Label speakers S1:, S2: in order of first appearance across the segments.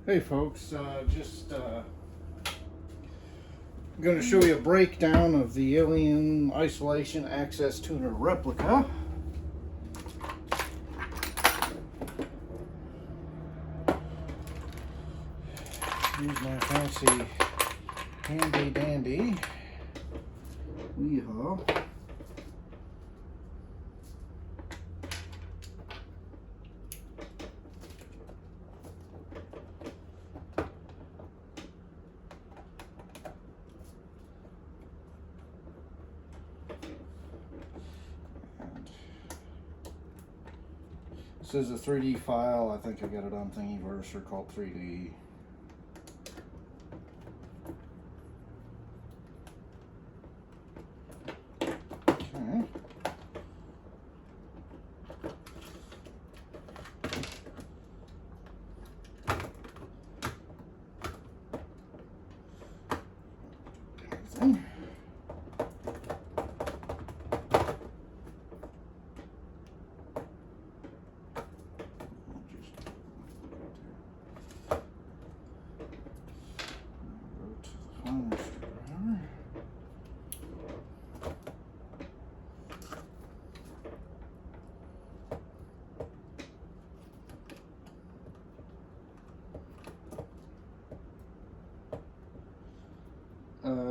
S1: Hey folks, going to show you a breakdown of the Alien Isolation Access Tuner replica. Here's my fancy handy dandy Weehaw. This is a 3D file. I think I got it on Thingiverse or called 3D. Okay. Everything.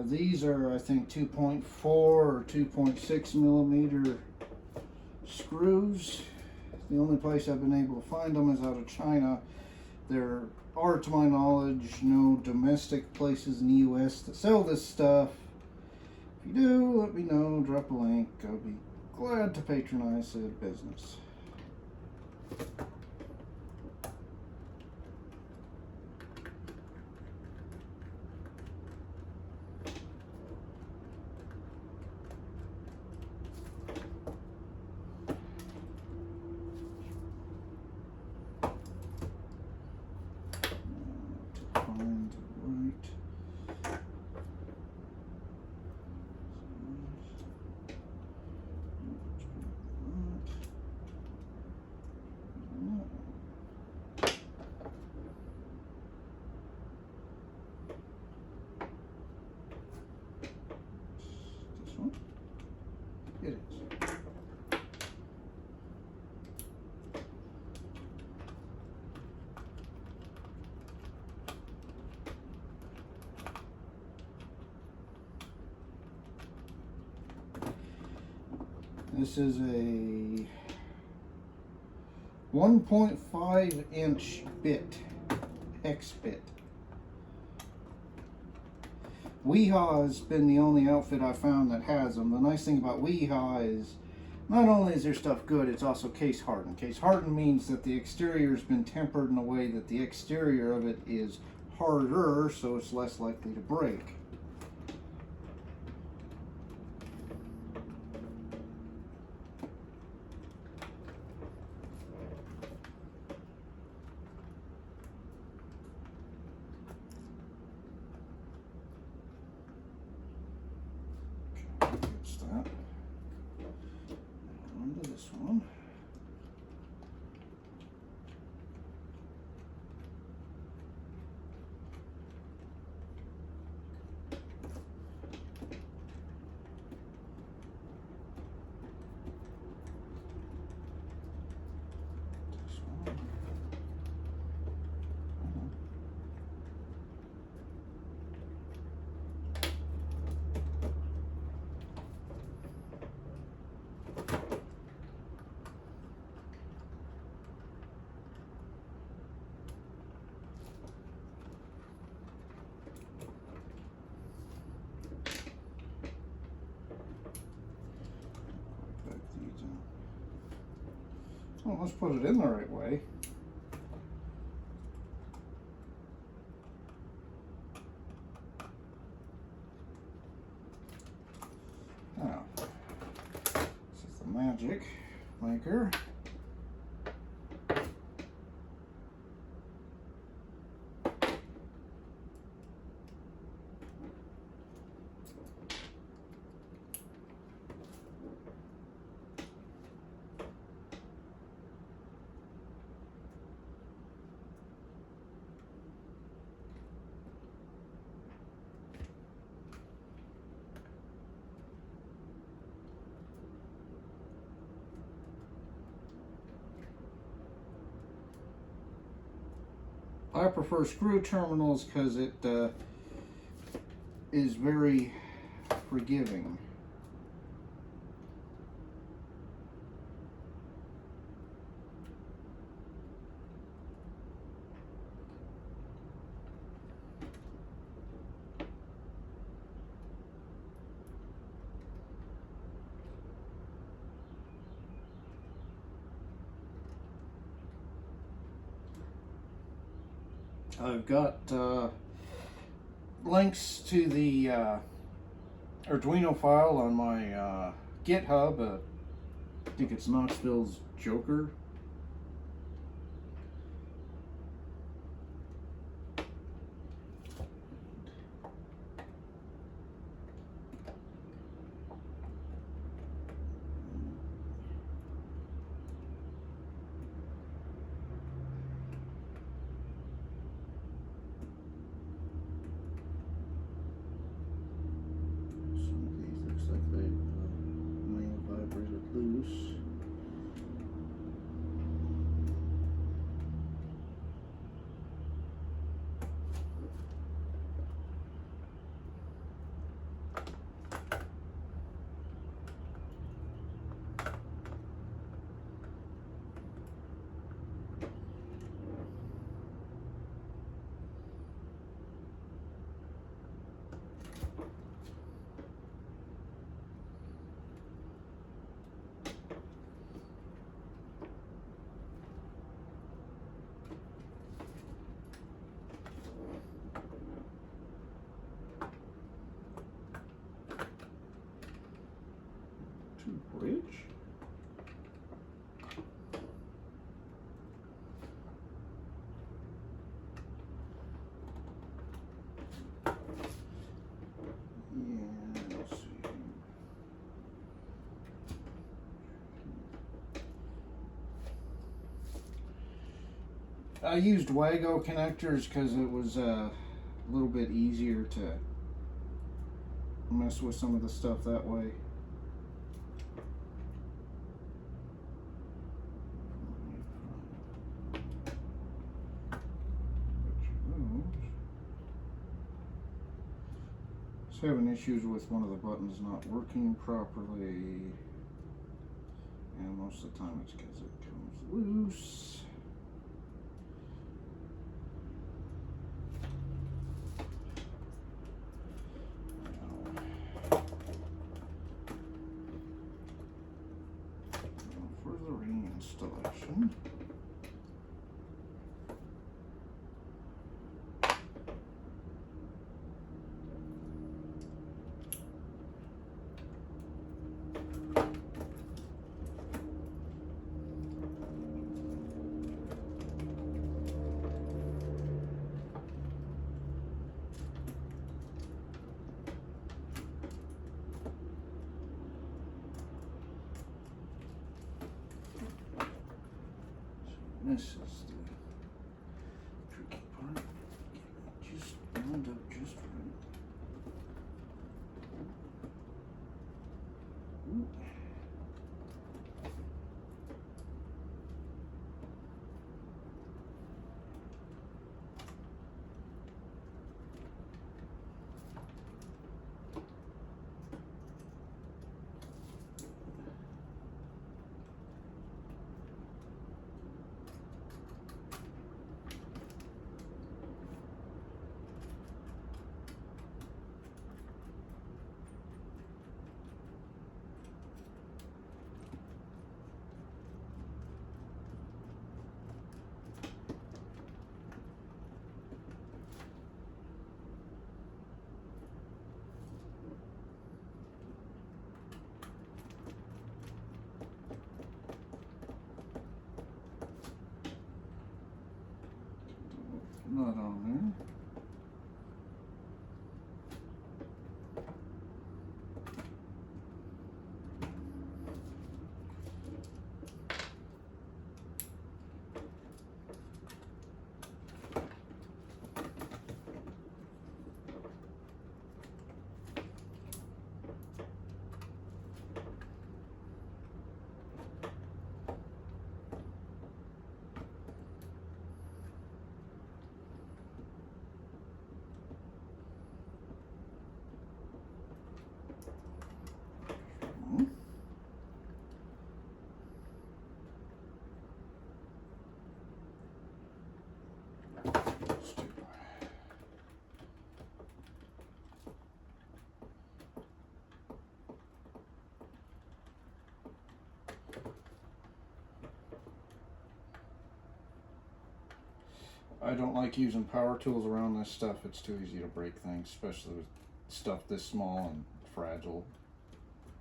S1: These are, I think, 2.4 or 2.6 millimeter screws. The only place I've been able to find them is out of China. There are, to my knowledge, no domestic places in the US that sell this stuff. If you do, let me know, drop a link. I'll be glad to patronize said business. It is. This is a 1.5 inch bit, hex bit. Weehaw has been the only outfit I found that has them. The nice thing about Weehaw is not only is their stuff good, it's also case hardened. Case hardened means that the exterior has been tempered in a way that the exterior of it is harder, so it's less likely to break. That's that. On to this one. Well, let's put it in the right way. Now, this is the Magic Maker. I prefer screw terminals because it is very forgiving. I've got links to the Arduino file on my GitHub. I think it's Knoxville's Joker. Loose. Bridge. Yeah, let's see. I used Wago connectors because it was a little bit easier to mess with some of the stuff that way. Having issues with one of the buttons not working properly, and most of the time it's because it comes loose. Now for the reinstallation. This is the tricky part. Just lined up just right. Ooh. Not on there. I don't like using power tools around this stuff. It's too easy to break things, especially with stuff this small and fragile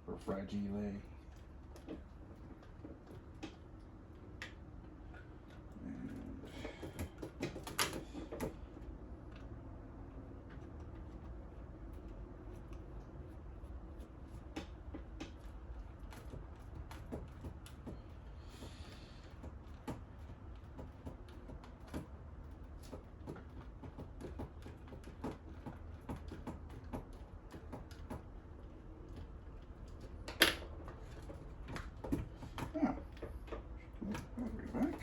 S1: or fragile. Now, battery back.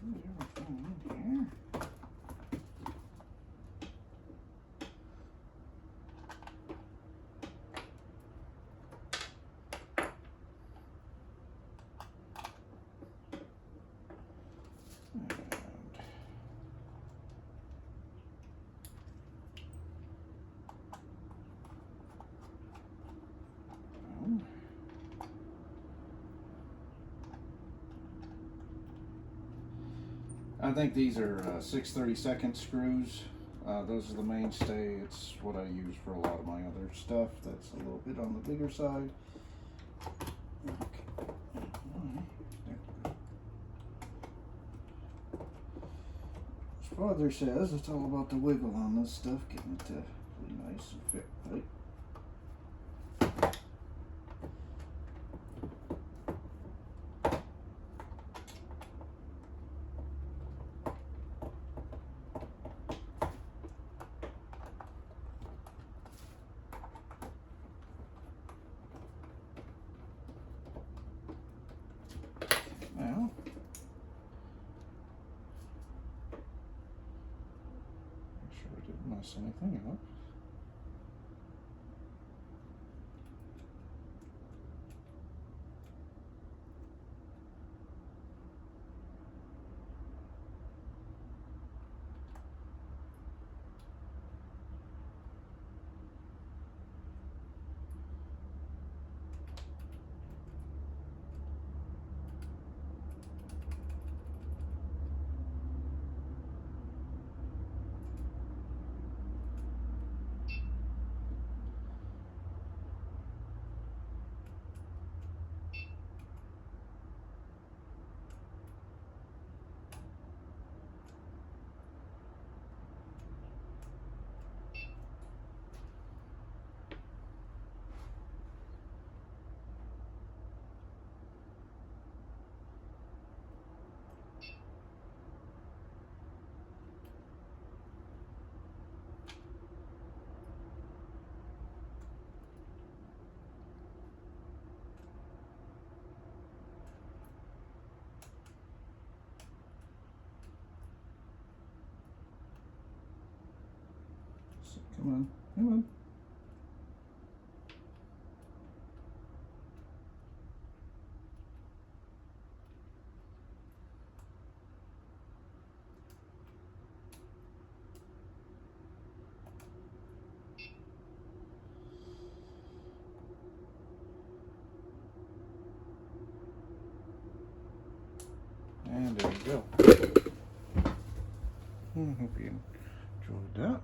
S1: There's everything in here. I think these are 6/32 screws. Those are the mainstay. It's what I use for a lot of my other stuff. That's a little bit on the bigger side. Okay. As Father says, it's all about the wiggle on this stuff, getting it to be nice and fit tight. Now, make sure I didn't mess anything up. So, come on, come on. And there you go. I hope you enjoyed that.